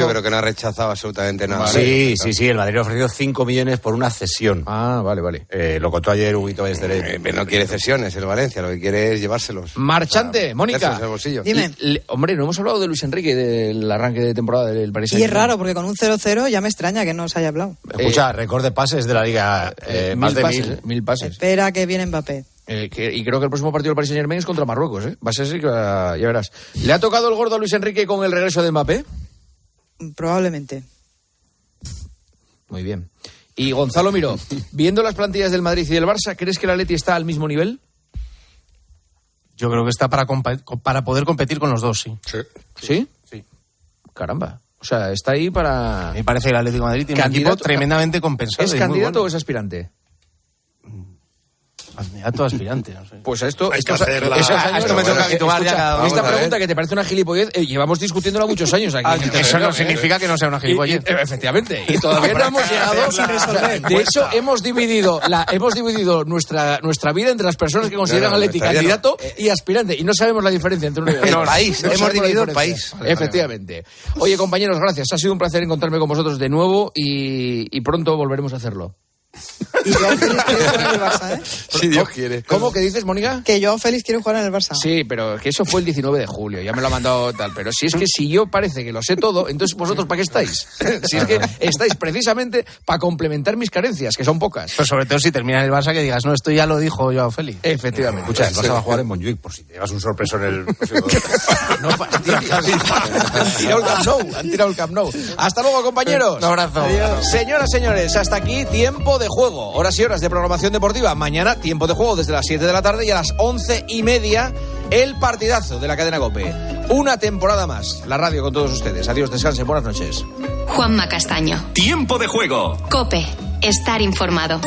Yo creo que no ha rechazado absolutamente nada. Sí, el Madrid ha ofrecido 5 millones por una cesión. Ah, vale. Lo contó ayer Huguito Ballester. No quiere cesiones el Valencia, lo que quiere es llevárselos. Marchante, Mónica. Dime. Hombre, no hemos hablado de Luis Enrique, del arranque de temporada del Paris Saint-Germain. Y es raro, porque con un 0-0 ya me extraña que no os haya hablado. Escucha, récord de pases de la Liga. Más de 1000. 1000 pases. Espera que viene Mbappé. Y creo que el próximo partido del Paris Saint-Germain es contra Marruecos, ¿eh? Va a ser así, ya verás. ¿Le ha tocado el gordo a Luis Enrique con el regreso de Mbappé? Probablemente. Muy bien. Y Gonzalo Miró, viendo las plantillas del Madrid y del Barça, ¿crees que el Atleti está al mismo nivel? Yo creo que está para poder competir con los dos, sí. ¿Sí? Sí. Caramba. O sea, está ahí para... Me parece que el Atlético de Madrid tiene un equipo tremendamente compensado. ¿Es candidato o es aspirante? Candidato aspirante, no sé. Pues esto me toca habituar ya. Esta pregunta que te parece una gilipollez, llevamos discutiéndola muchos años aquí. Eso no significa que no sea una gilipollez. Efectivamente. Y todavía no hemos llegado sin resolver. De hecho, hemos dividido nuestra vida entre las personas que consideran al Atleti candidato y aspirante. Y no sabemos la diferencia entre uno y otro. El país. Hemos dividido el país. Efectivamente. Oye, compañeros, gracias. Ha sido un placer encontrarme con vosotros de nuevo y pronto volveremos a hacerlo. Y Joao Félix quiere jugar en el Barça, ¿eh? Si Dios quiere. ¿Cómo que dices, Mónica? Que Joao Félix quiere jugar en el Barça. Sí, pero que eso fue el 19 de julio, ya me lo ha mandado tal. Pero si es que si yo parece que lo sé todo, entonces vosotros ¿para qué estáis? Si es que estáis precisamente para complementar mis carencias, que son pocas. Pero sobre todo si termina en el Barça, que digas, no, esto ya lo dijo Joao Félix. Efectivamente. Escucha, el Barça va a jugar en Montjuic, por si te llevas un sorpresón en el... No fastidies. Han tirado el Camp Nou. Hasta luego, compañeros. Un abrazo. Señoras, señores, hasta aquí tiempo de juego. Horas y horas de programación deportiva. Mañana tiempo de juego desde las 7 de la tarde y a las 11:30 el partidazo de la cadena COPE. Una temporada más. La radio con todos ustedes. Adiós, descansen, buenas noches. Juanma Castaño. Tiempo de juego. COPE. Estar informado.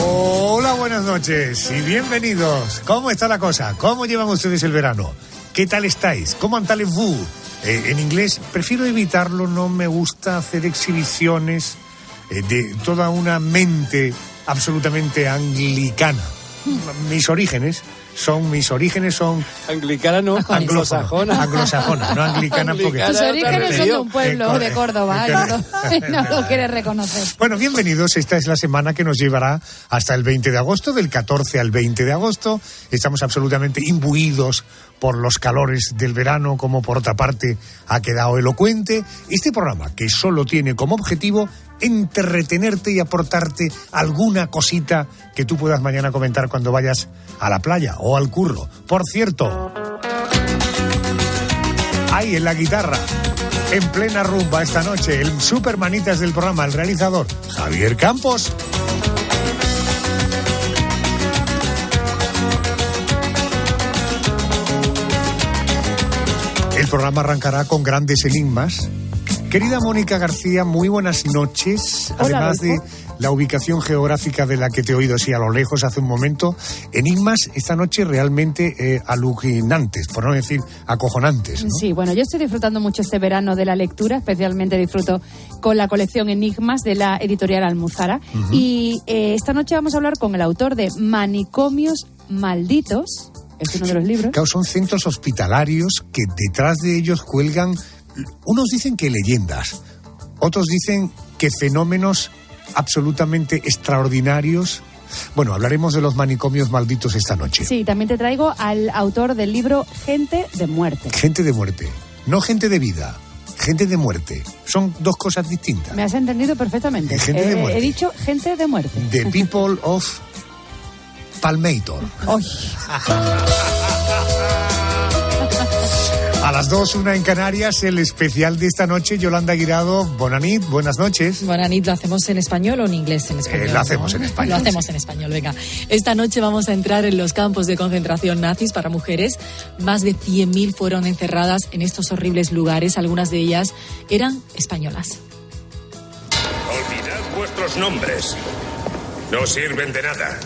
Hola, buenas noches y bienvenidos. ¿Cómo está la cosa? ¿Cómo llevan ustedes el verano? ¿Qué tal estáis? ¿Cómo allez-vous? En inglés prefiero evitarlo, no me gusta hacer exhibiciones de toda una mente absolutamente anglicana. Mis orígenes son anglicana, no, anglosajona, no anglicana, porque tus orígenes son de un pueblo de Córdoba, no lo quieres reconocer. Bueno, bienvenidos, esta es la semana que nos llevará hasta el 20 de agosto, del 14 al 20 de agosto. Estamos absolutamente imbuidos por los calores del verano, como por otra parte ha quedado elocuente este programa, que solo tiene como objetivo entretenerte y aportarte alguna cosita que tú puedas mañana comentar cuando vayas a la playa o al curro. Por cierto, ahí en la guitarra, en plena rumba esta noche, el supermanitas del programa, el realizador, Javier Campos. El programa arrancará con grandes enigmas. Querida Mónica García, muy buenas noches. Hola, Además de la ubicación geográfica de la que te he oído así a lo lejos hace un momento, enigmas esta noche realmente alucinantes, por no decir acojonantes, ¿no? Sí, bueno, yo estoy disfrutando mucho este verano de la lectura, especialmente disfruto con la colección Enigmas de la editorial Almuzara. Uh-huh. Y esta noche vamos a hablar con el autor de Manicomios Malditos, es uno de los libros. Claro, son centros hospitalarios que detrás de ellos cuelgan, unos dicen que leyendas, otros dicen que fenómenos absolutamente extraordinarios. Bueno, hablaremos de los manicomios malditos esta noche. Sí, también te traigo al autor del libro Gente de Muerte. Gente de muerte, no gente de vida, gente de muerte. Son dos cosas distintas. Me has entendido perfectamente. Gente de muerte. He dicho gente de muerte. The People of Palmator. A las 2, 1 en Canarias, el especial de esta noche. Yolanda Guirado, Bonanit, buenas noches. Bonanit, ¿lo hacemos en español o en inglés? En español, lo hacemos en español. Lo hacemos en español, venga. Esta noche vamos a entrar en los campos de concentración nazis para mujeres. Más de 100.000 fueron encerradas en estos horribles lugares. Algunas de ellas eran españolas. Olvidad vuestros nombres. No sirven de nada.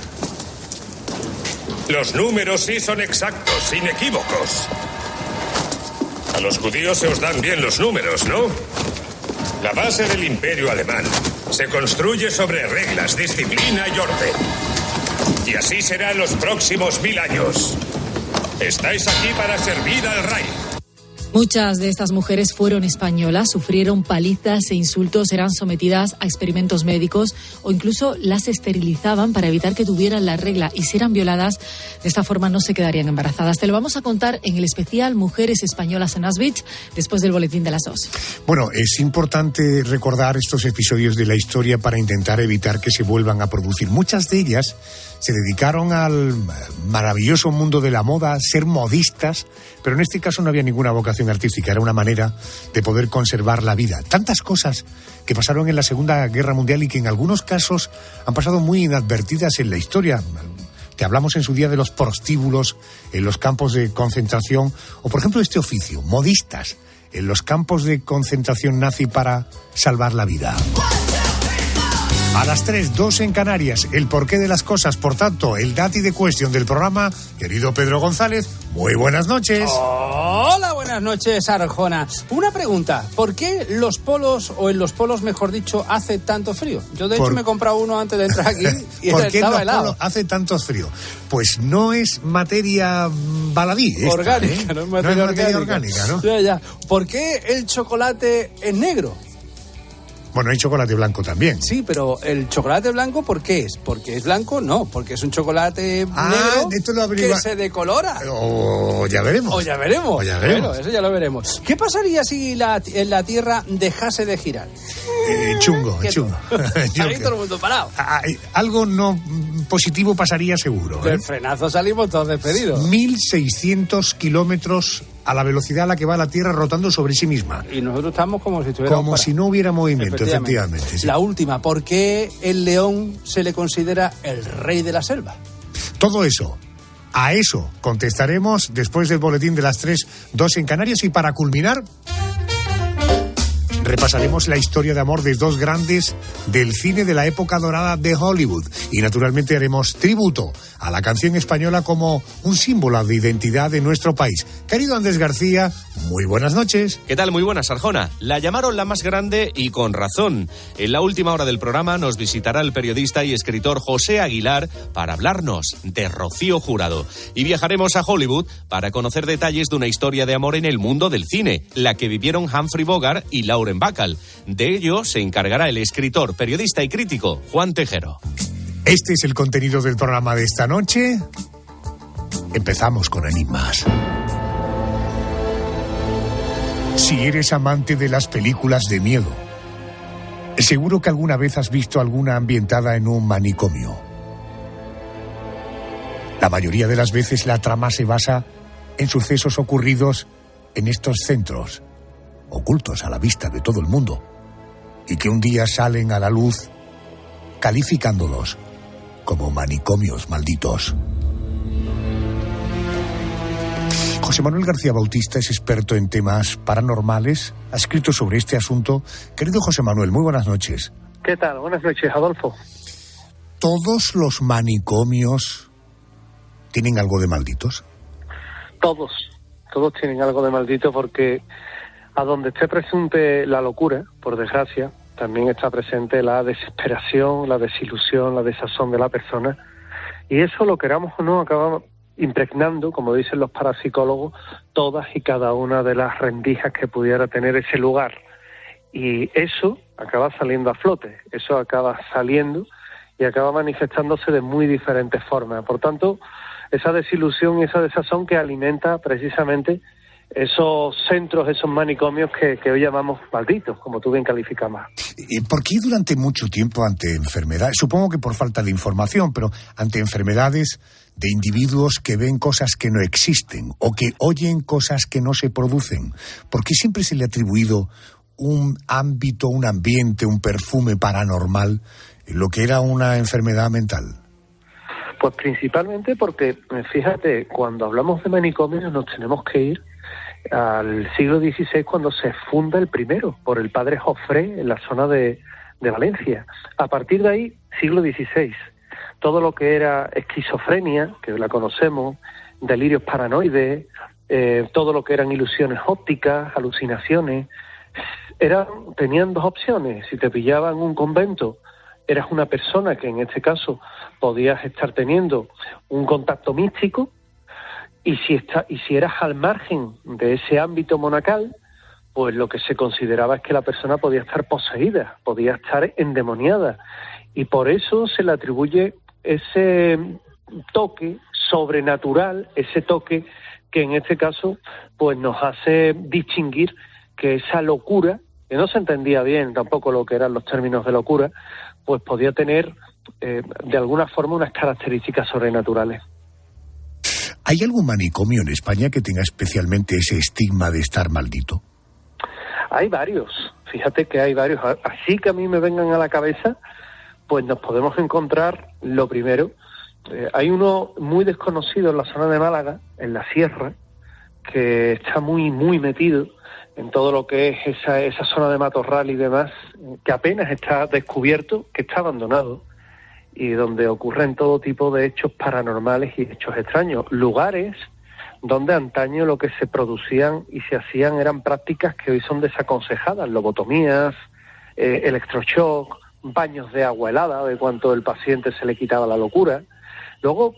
Los números sí son exactos, inequívocos. A los judíos se os dan bien los números, ¿no? La base del imperio alemán se construye sobre reglas, disciplina y orden. Y así será en los próximos 1000 años. Estáis aquí para servir al Reich. Muchas de estas mujeres fueron españolas, sufrieron palizas e insultos, eran sometidas a experimentos médicos o incluso las esterilizaban para evitar que tuvieran la regla, y si eran violadas, de esta forma no se quedarían embarazadas. Te lo vamos a contar en el especial Mujeres Españolas en Auschwitz, después del boletín de las 2. Bueno, es importante recordar estos episodios de la historia para intentar evitar que se vuelvan a producir. Muchas de ellas se dedicaron al maravilloso mundo de la moda, ser modistas, pero en este caso no había ninguna vocación artística, era una manera de poder conservar la vida. Tantas cosas que pasaron en la Segunda Guerra Mundial y que en algunos casos han pasado muy inadvertidas en la historia. Te hablamos en su día de los prostíbulos en los campos de concentración, o por ejemplo este oficio, modistas en los campos de concentración nazi para salvar la vida. A las 3, 2 en Canarias, el porqué de las cosas, por tanto, el dati de cuestión del programa. Querido Pedro González, muy buenas noches. Hola, buenas noches, Arjona. Una pregunta, ¿por qué los polos, o en los polos, mejor dicho, hace tanto frío? Yo, de hecho, me he comprado uno antes de entrar aquí y ¿por qué estaba los helado? polos hace tanto frío? Pues no es materia baladí. Esta, orgánica, ¿eh? No es materia orgánica, ¿no? Ya. ¿Por qué el chocolate es negro? Bueno, hay chocolate blanco también. Sí, pero el chocolate blanco, ¿por qué es? ¿Porque es blanco? No, porque es un chocolate negro esto lo que se decolora. O ya veremos. Bueno, eso ya lo veremos. ¿Qué pasaría si en la Tierra dejase de girar? Chungo. Ahí todo el mundo parado. Algo no positivo pasaría seguro. Del frenazo salimos todos despedidos. 1.600 kilómetros a la velocidad a la que va la Tierra rotando sobre sí misma. Y nosotros estamos como si estuviéramos Como si no hubiera movimiento, efectivamente. Sí. La última, ¿por qué el león se le considera el rey de la selva? Todo eso, a eso contestaremos después del boletín de las 3, 2 en Canarias. Y para culminar, repasaremos la historia de amor de dos grandes del cine de la época dorada de Hollywood. Y naturalmente haremos tributo a la canción española como un símbolo de identidad de nuestro país. Querido Andrés García, muy buenas noches. ¿Qué tal? Muy buenas, Arjona. La llamaron la más grande y con razón. En la última hora del programa nos visitará el periodista y escritor José Aguilar para hablarnos de Rocío Jurado. Y viajaremos a Hollywood para conocer detalles de una historia de amor en el mundo del cine, la que vivieron Humphrey Bogart y Lauren Bacall. De ello se encargará el escritor, periodista y crítico Juan Tejero. Este es el contenido del programa de esta noche. Empezamos con enigmas. Si eres amante de las películas de miedo, seguro que alguna vez has visto alguna ambientada en un manicomio. La mayoría de las veces la trama se basa en sucesos ocurridos en estos centros, ocultos a la vista de todo el mundo, y que un día salen a la luz calificándolos como manicomios malditos. José Manuel García Bautista es experto en temas paranormales, ha escrito sobre este asunto. Querido José Manuel, muy buenas noches. ¿Qué tal? Buenas noches, Adolfo. ¿Todos los manicomios tienen algo de malditos? Todos tienen algo de maldito, porque a donde esté presente la locura, por desgracia, también está presente la desesperación, la desilusión, la desazón de la persona, y eso, lo queramos o no, acaba impregnando, como dicen los parapsicólogos, todas y cada una de las rendijas que pudiera tener ese lugar, y eso acaba saliendo a flote, eso acaba saliendo y acaba manifestándose de muy diferentes formas. Por tanto, esa desilusión y esa desazón que alimenta precisamente esos centros, esos manicomios que hoy llamamos malditos, como tú bien calificabas. ¿Por qué durante mucho tiempo ante enfermedades, supongo que por falta de información, pero ante enfermedades de individuos que ven cosas que no existen o que oyen cosas que no se producen, por qué siempre se le ha atribuido un ámbito, un ambiente, un perfume paranormal, lo que era una enfermedad mental? Pues principalmente porque, fíjate, cuando hablamos de manicomios nos tenemos que ir al siglo XVI, cuando se funda el primero por el padre Jofré en la zona de Valencia. A partir de ahí, siglo XVI, todo lo que era esquizofrenia, que la conocemos, delirios paranoides, todo lo que eran ilusiones ópticas, alucinaciones, tenían dos opciones. Si te pillaban en un convento, eras una persona que en este caso podías estar teniendo un contacto místico, y si eras al margen de ese ámbito monacal, pues lo que se consideraba es que la persona podía estar poseída, podía estar endemoniada, y por eso se le atribuye ese toque sobrenatural, ese toque que en este caso pues nos hace distinguir que esa locura, que no se entendía bien tampoco lo que eran los términos de locura, pues podía tener de alguna forma unas características sobrenaturales. ¿Hay algún manicomio en España que tenga especialmente ese estigma de estar maldito? Hay varios, fíjate que hay varios. Así que a mí me vengan a la cabeza, pues nos podemos encontrar, lo primero, hay uno muy desconocido en la zona de Málaga, en la sierra, que está muy, muy metido en todo lo que es esa zona de matorral y demás, que apenas está descubierto, que está abandonado, y donde ocurren todo tipo de hechos paranormales y hechos extraños. Lugares donde antaño lo que se producían y se hacían eran prácticas que hoy son desaconsejadas, lobotomías, electroshock, baños de agua helada, de cuanto el paciente se le quitaba la locura. Luego,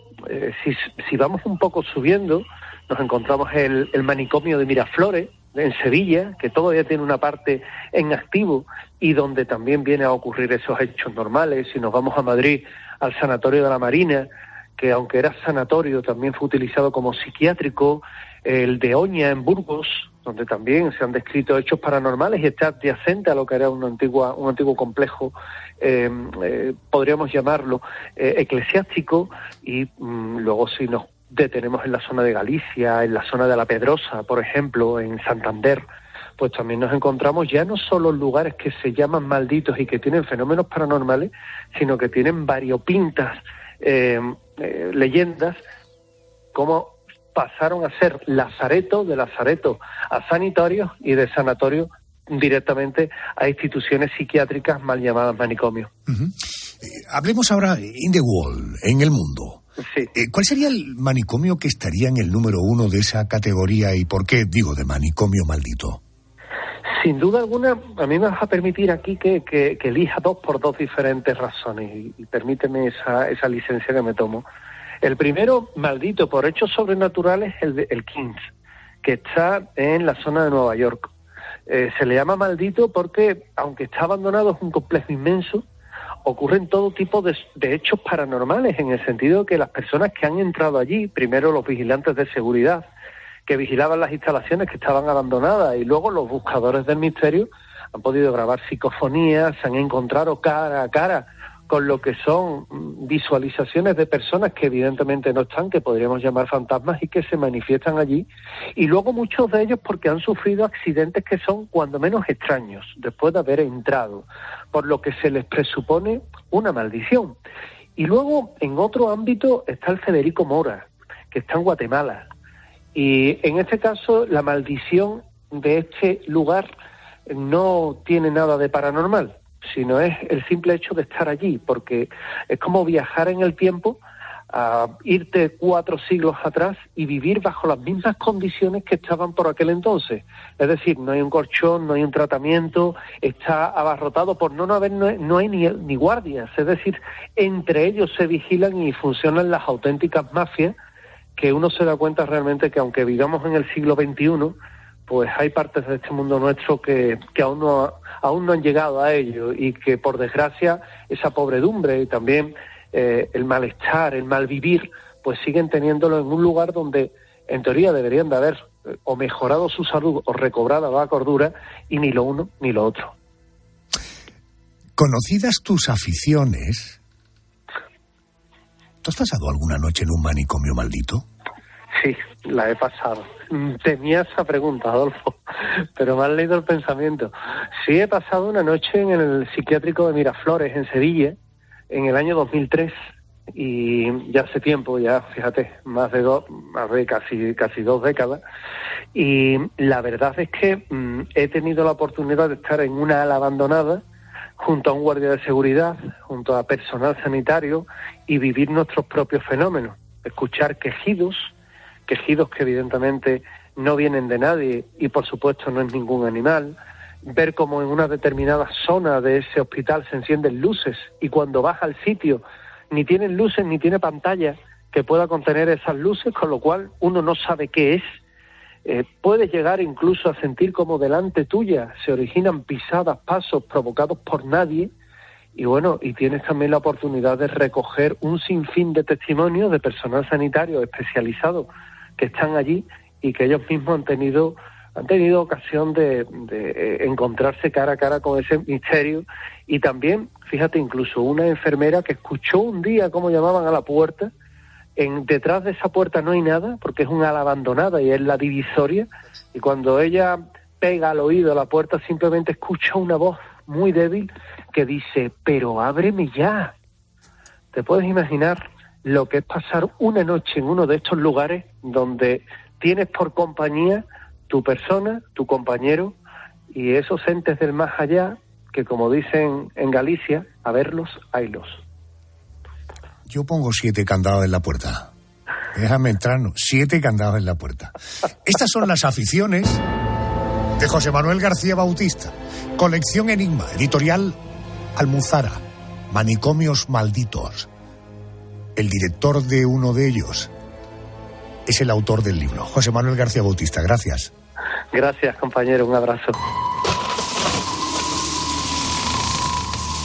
si vamos un poco subiendo, nos encontramos el manicomio de Miraflores, en Sevilla, que todavía tiene una parte en activo y donde también viene a ocurrir esos hechos normales. Si nos vamos a Madrid, al Sanatorio de la Marina, que aunque era sanatorio también fue utilizado como psiquiátrico, el de Oña en Burgos, donde también se han descrito hechos paranormales y está adyacente a lo que era un antiguo complejo, podríamos llamarlo eclesiástico, y luego si nos detenemos en la zona de Galicia, en la zona de La Pedrosa, por ejemplo, en Santander, pues también nos encontramos ya no solo lugares que se llaman malditos y que tienen fenómenos paranormales, sino que tienen variopintas leyendas, como pasaron a ser lazaretos, de lazaretos a sanatorios y de sanatorios directamente a instituciones psiquiátricas mal llamadas manicomios. Hablemos ahora in the world, en el mundo. Sí. ¿Cuál sería el manicomio que estaría en el número 1 de esa categoría y por qué digo de manicomio maldito? Sin duda alguna, a mí me vas a permitir aquí que elija dos por dos diferentes razones y permíteme esa licencia que me tomo. El primero, maldito por hechos sobrenaturales, el Kings, que está en la zona de Nueva York. Se le llama maldito porque, aunque está abandonado, es un complejo inmenso. Ocurren todo tipo de hechos paranormales, en el sentido de que las personas que han entrado allí, primero los vigilantes de seguridad, que vigilaban las instalaciones que estaban abandonadas, y luego los buscadores del misterio han podido grabar psicofonías, se han encontrado cara a cara con lo que son visualizaciones de personas que evidentemente no están, que podríamos llamar fantasmas, y que se manifiestan allí, y luego muchos de ellos porque han sufrido accidentes que son cuando menos extraños después de haber entrado, por lo que se les presupone una maldición. Y luego en otro ámbito está el Federico Mora, que está en Guatemala, y en este caso la maldición de este lugar no tiene nada de paranormal, sino es el simple hecho de estar allí, porque es como viajar en el tiempo, a irte 4 siglos atrás y vivir bajo las mismas condiciones que estaban por aquel entonces. Es decir, no hay un colchón, no hay un tratamiento, está abarrotado por no hay ni guardias, es decir, entre ellos se vigilan y funcionan las auténticas mafias, que uno se da cuenta realmente que aunque vivamos en el siglo XXI, pues hay partes de este mundo nuestro que aún no han llegado a ello, y que por desgracia esa pobredumbre y también el malestar, el malvivir, pues siguen teniéndolo en un lugar donde en teoría deberían de haber o mejorado su salud o recobrado la cordura, y ni lo uno ni lo otro. Conocidas tus aficiones, ¿tú has pasado alguna noche en un manicomio maldito? Sí, la he pasado. Temía esa pregunta, Adolfo, pero me has leído el pensamiento. Sí, he pasado una noche en el psiquiátrico de Miraflores, en Sevilla, en el año 2003, y ya hace tiempo, ya fíjate, casi 2 décadas, y la verdad es que he tenido la oportunidad de estar en una ala abandonada, junto a un guardia de seguridad, junto a personal sanitario, y vivir nuestros propios fenómenos, escuchar quejidos que evidentemente no vienen de nadie y por supuesto no es ningún animal, ver cómo en una determinada zona de ese hospital se encienden luces y cuando vas al sitio ni tienen luces ni tiene pantalla que pueda contener esas luces, con lo cual uno no sabe qué es. Puedes llegar incluso a sentir como delante tuya se originan pisadas, pasos provocados por nadie, y bueno, y tienes también la oportunidad de recoger un sinfín de testimonios de personal sanitario especializado que están allí y que ellos mismos han tenido ocasión de encontrarse cara a cara con ese misterio. Y también, fíjate, incluso una enfermera que escuchó un día cómo llamaban a la puerta. Detrás de esa puerta no hay nada, porque es una ala abandonada y es la divisoria, y cuando ella pega al oído a la puerta simplemente escucha una voz muy débil que dice: pero ábreme ya. ¿Te puedes imaginar lo que es pasar una noche en uno de estos lugares donde tienes por compañía tu persona, tu compañero, y esos entes del más allá que, como dicen en Galicia, a verlos, haylos? Yo pongo 7 candados en la puerta. Déjame entrar, 7 candados en la puerta. Estas son las aficiones de José Manuel García Bautista. Colección Enigma, editorial Almuzara, Manicomios Malditos. El director de uno de ellos es el autor del libro, José Manuel García Bautista. Gracias. Gracias, compañero. Un abrazo.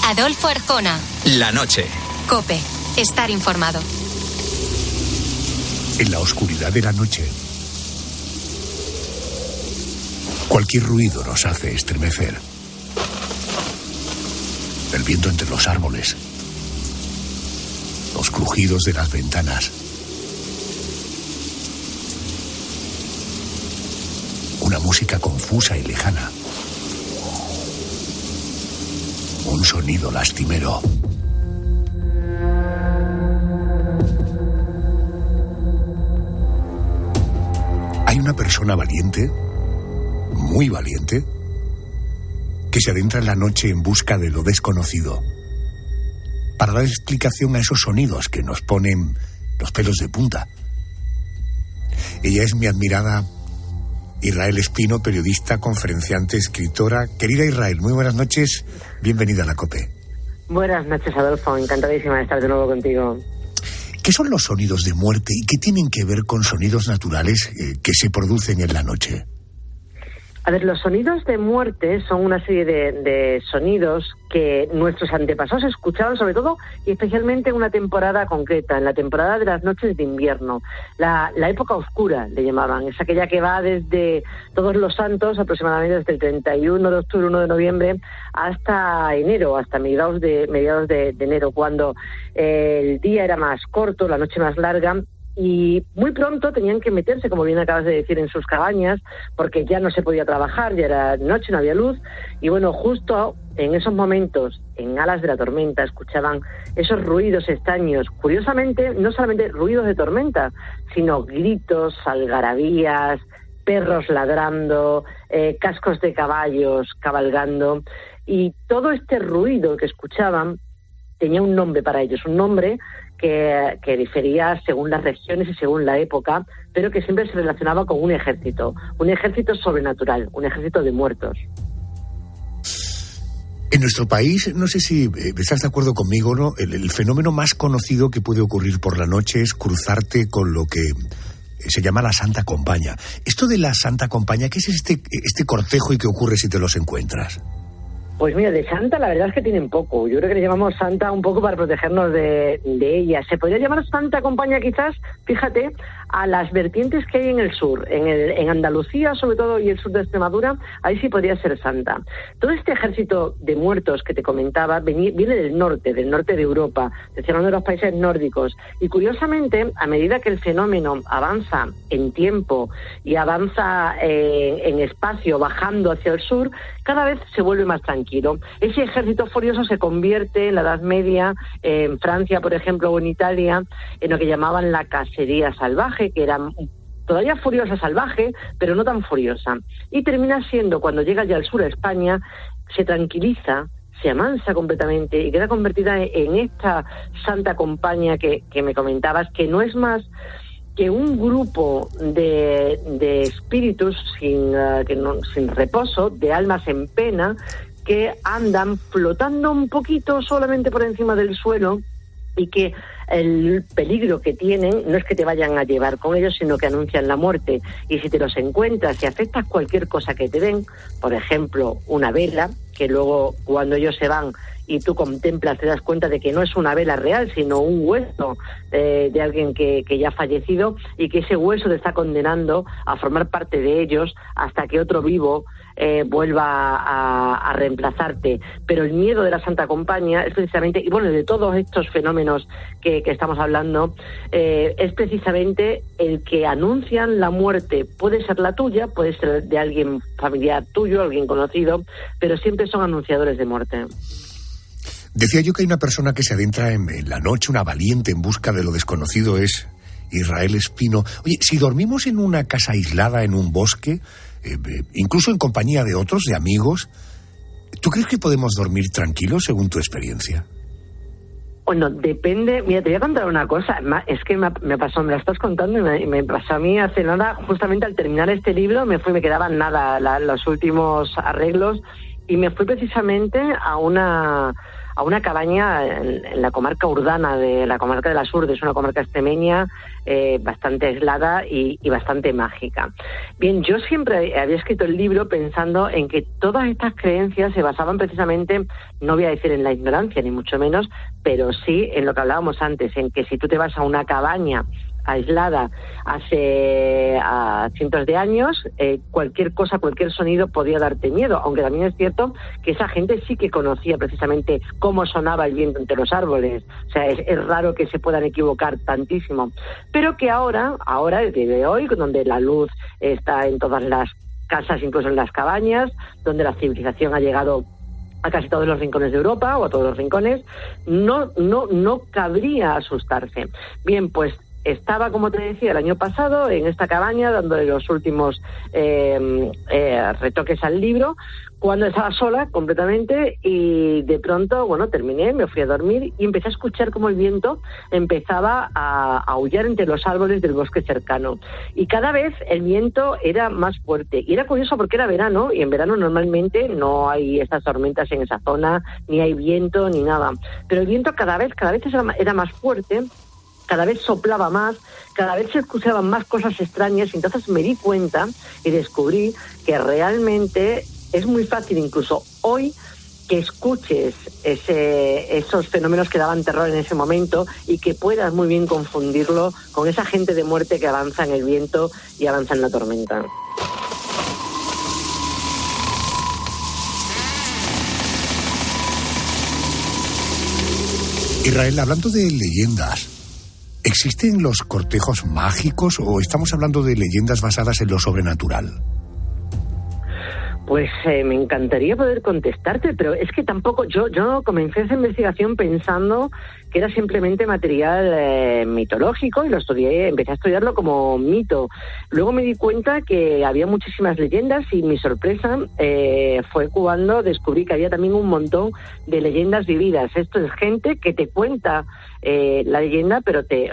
Adolfo Arjona. La noche. COPE. Estar informado. En la oscuridad de la noche, cualquier ruido nos hace estremecer. El viento entre los árboles, los crujidos de las ventanas, una música confusa y lejana, un sonido lastimero. Hay una persona valiente, muy valiente, que se adentra en la noche en busca de lo desconocido, para dar explicación a esos sonidos que nos ponen los pelos de punta. Ella es mi admirada Israel Espino, periodista, conferenciante, escritora. Querida Israel, muy buenas noches, bienvenida a la COPE. Buenas noches, Adolfo, encantadísima de estar de nuevo contigo. ¿Qué son los sonidos de muerte y qué tienen que ver con sonidos naturales que se producen en la noche? A ver, los sonidos de muerte son una serie de sonidos que nuestros antepasados escuchaban, sobre todo y especialmente en una temporada concreta, en la temporada de las noches de invierno. La época oscura, le llamaban, es aquella que va desde Todos los Santos, aproximadamente desde el 31 de octubre, 1 de noviembre, hasta enero, hasta mediados de enero, cuando el día era más corto, la noche más larga, y muy pronto tenían que meterse, como bien acabas de decir, en sus cabañas, porque ya no se podía trabajar, ya era noche, no había luz, y bueno, justo en esos momentos, en alas de la tormenta, escuchaban esos ruidos extraños, curiosamente, no solamente ruidos de tormenta, sino gritos, algarabías, perros ladrando, cascos de caballos cabalgando, y todo este ruido que escuchaban tenía un nombre para ellos, un nombre que difería según las regiones y según la época, pero que siempre se relacionaba con un ejército sobrenatural, un ejército de muertos. En nuestro país, no sé si estás de acuerdo conmigo, ¿no? El fenómeno más conocido que puede ocurrir por la noche es cruzarte con lo que se llama la Santa Compaña. Esto de la Santa Compaña, ¿qué es este cortejo y qué ocurre si te los encuentras? Pues mira, de santa la verdad es que tienen poco. Yo creo que le llamamos santa un poco para protegernos de ella. Se podría llamar Santa Compañía quizás, fíjate, a las vertientes que hay en el sur, en Andalucía sobre todo y el sur de Extremadura, ahí sí podría ser santa. Todo este ejército de muertos que te comentaba viene del norte de Europa, de uno de los países nórdicos, y curiosamente, a medida que el fenómeno avanza en tiempo y avanza en espacio, bajando hacia el sur, cada vez se vuelve más tranquilo. Ese ejército furioso se convierte en la Edad Media, en Francia, por ejemplo, o en Italia, en lo que llamaban la cacería salvaje, que era todavía furiosa salvaje, pero no tan furiosa. Y termina siendo, cuando llega ya al sur de España, se tranquiliza, se amansa completamente y queda convertida en esta santa compañía que me comentabas, que no es más que un grupo de espíritus sin reposo, de almas en pena, que andan flotando un poquito solamente por encima del suelo, y que el peligro que tienen no es que te vayan a llevar con ellos, sino que anuncian la muerte. Y si te los encuentras y afectas cualquier cosa que te den, por ejemplo, una vela, que luego cuando ellos se van y tú contemplas, te das cuenta de que no es una vela real, sino un hueso de alguien que ya ha fallecido, y que ese hueso te está condenando a formar parte de ellos hasta que otro vivo vuelva a reemplazarte. Pero el miedo de la Santa Compañía es precisamente, y bueno, de todos estos fenómenos que estamos hablando, es precisamente el que anuncian la muerte. Puede ser la tuya, puede ser de alguien familiar tuyo, alguien conocido, pero siempre son anunciadores de muerte. Decía yo que hay una persona que se adentra en la noche, una valiente en busca de lo desconocido, es Israel Espino. Oye, si dormimos en una casa aislada, en un bosque, incluso en compañía de otros, de amigos, ¿tú crees que podemos dormir tranquilos según tu experiencia? Bueno, depende. Mira, te voy a contar una cosa. Es que me pasó, me la estás contando y me pasó a mí hace nada, justamente al terminar este libro, me quedaban nada los últimos arreglos, y me fui precisamente a una cabaña en la comarca Urdana, de la comarca de las Urdes, una comarca extremeña bastante aislada y bastante mágica. Bien, yo siempre había escrito el libro pensando en que todas estas creencias se basaban precisamente, no voy a decir en la ignorancia, ni mucho menos, pero sí en lo que hablábamos antes, en que si tú te vas a una cabaña aislada hace cientos de años, cualquier cosa, cualquier sonido podía darte miedo, aunque también es cierto que esa gente sí que conocía precisamente cómo sonaba el viento entre los árboles. O sea, es raro que se puedan equivocar tantísimo, pero que ahora, desde hoy, donde la luz está en todas las casas, incluso en las cabañas, donde la civilización ha llegado a casi todos los rincones de Europa, o a todos los rincones, no cabría asustarse. Bien, pues estaba, como te decía, el año pasado en esta cabaña dándole los últimos retoques al libro, cuando estaba sola completamente, y de pronto, bueno, terminé, me fui a dormir y empecé a escuchar cómo el viento empezaba a aullar entre los árboles del bosque cercano, y cada vez el viento era más fuerte, y era curioso porque era verano, y en verano normalmente no hay estas tormentas en esa zona, ni hay viento ni nada, pero el viento cada vez era más fuerte, cada vez soplaba más, cada vez se escuchaban más cosas extrañas, y entonces me di cuenta y descubrí que realmente es muy fácil, incluso hoy, que escuches esos fenómenos que daban terror en ese momento, y que puedas muy bien confundirlo con esa gente de muerte que avanza en el viento y avanza en la tormenta. Israel, hablando de leyendas, ¿existen los cortejos mágicos o estamos hablando de leyendas basadas en lo sobrenatural? Pues me encantaría poder contestarte, pero es que tampoco, yo comencé esa investigación pensando que era simplemente material mitológico, y lo estudié, empecé a estudiarlo como mito. Luego me di cuenta que había muchísimas leyendas, y mi sorpresa fue cuando descubrí que había también un montón de leyendas vividas. Esto es gente que te cuenta la leyenda, pero te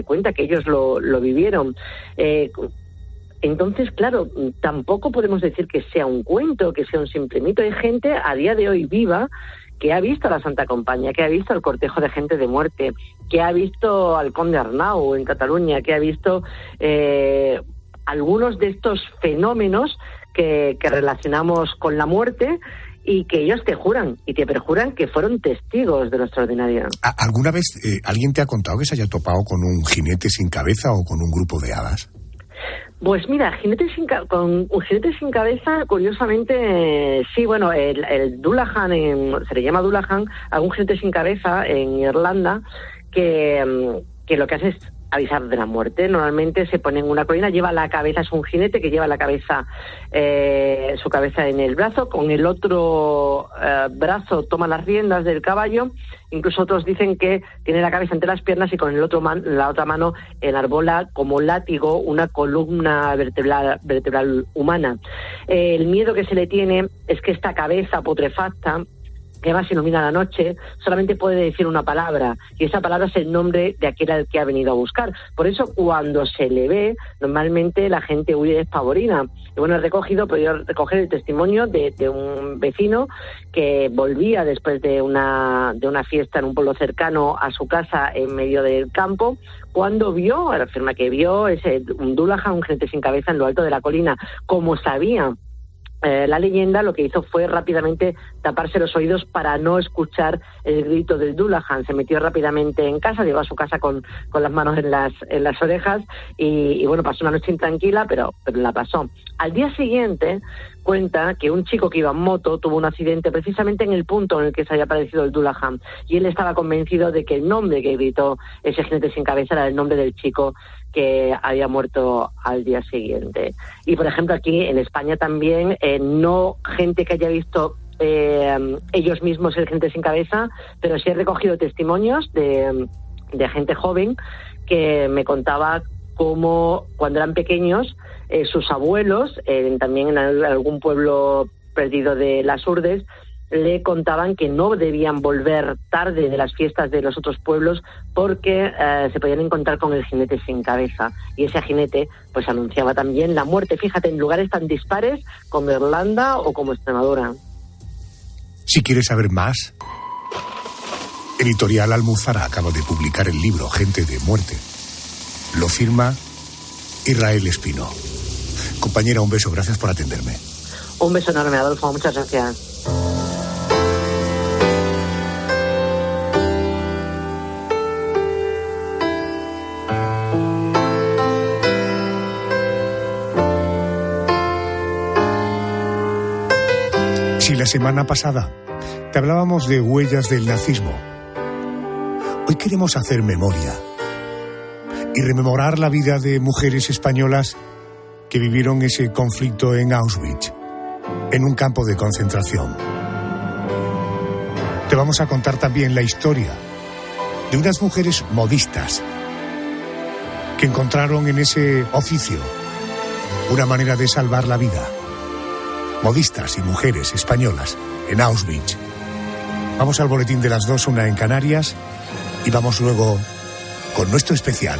cuenta que ellos lo vivieron. Entonces, claro, tampoco podemos decir que sea un cuento, que sea un simple mito. Hay gente a día de hoy viva que ha visto a la Santa Compañía, que ha visto el cortejo de gente de muerte, que ha visto al Conde Arnau en Cataluña, que ha visto algunos de estos fenómenos que relacionamos con la muerte, y que ellos te juran y te perjuran que fueron testigos de lo extraordinario. ¿Alguna vez alguien te ha contado que se haya topado con un jinete sin cabeza o con un grupo de hadas? Pues mira, con un jinete sin cabeza, curiosamente, sí, bueno, el Dullahan, se le llama Dullahan, a un jinete sin cabeza en Irlanda, que lo que hace es avisar de la muerte. Normalmente se pone en una colina, lleva la cabeza, es un jinete que lleva la cabeza, su cabeza en el brazo, con el otro brazo toma las riendas del caballo. Incluso otros dicen que tiene la cabeza entre las piernas y con la otra mano enarbola como látigo una columna vertebral humana. El miedo que se le tiene es que esta cabeza putrefacta, que además ilumina la noche, solamente puede decir una palabra, y esa palabra es el nombre de aquel al que ha venido a buscar. Por eso, cuando se le ve, normalmente la gente huye despavorida. Y bueno, he podido recoger el testimonio de un vecino que volvía después de una fiesta en un pueblo cercano a su casa en medio del campo, cuando afirma que vio un Dullahan, un jinete sin cabeza, en lo alto de la colina. Como sabía la leyenda, lo que hizo fue rápidamente taparse los oídos para no escuchar el grito del Dullahan. Se metió rápidamente en casa, llegó a su casa con las manos en las orejas y bueno, pasó una noche intranquila, pero la pasó. Al día siguiente cuenta que un chico que iba en moto tuvo un accidente precisamente en el punto en el que se había aparecido el Dullahan, y él estaba convencido de que el nombre que gritó ese jinete sin cabeza era el nombre del chico que había muerto al día siguiente. Y por ejemplo aquí en España también, no gente que haya visto ellos mismos el jinete sin cabeza, pero sí he recogido testimonios de gente joven que me contaba cómo cuando eran pequeños sus abuelos, también en algún pueblo perdido de las Urdes, le contaban que no debían volver tarde de las fiestas de los otros pueblos porque se podían encontrar con el jinete sin cabeza, y ese jinete pues anunciaba también la muerte. Fíjate, en lugares tan dispares como Irlanda o como Extremadura. Si quieres saber más, Editorial Almuzara acaba de publicar el libro Gente de Muerte. Lo firma Israel Espino. Compañera, un beso, gracias por atenderme. Un beso enorme, Adolfo, muchas gracias. Si la semana pasada te hablábamos de huellas del nazismo, hoy queremos hacer memoria y rememorar la vida de mujeres españolas que vivieron ese conflicto en Auschwitz, en un campo de concentración. Te vamos a contar también la historia de unas mujeres modistas que encontraron en ese oficio una manera de salvar la vida. Modistas y mujeres españolas en Auschwitz. Vamos al boletín de las 2, 1 en Canarias, y vamos luego con nuestro especial.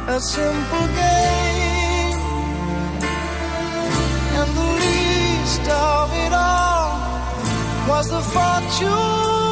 A simple game, and the least of it all was the fortune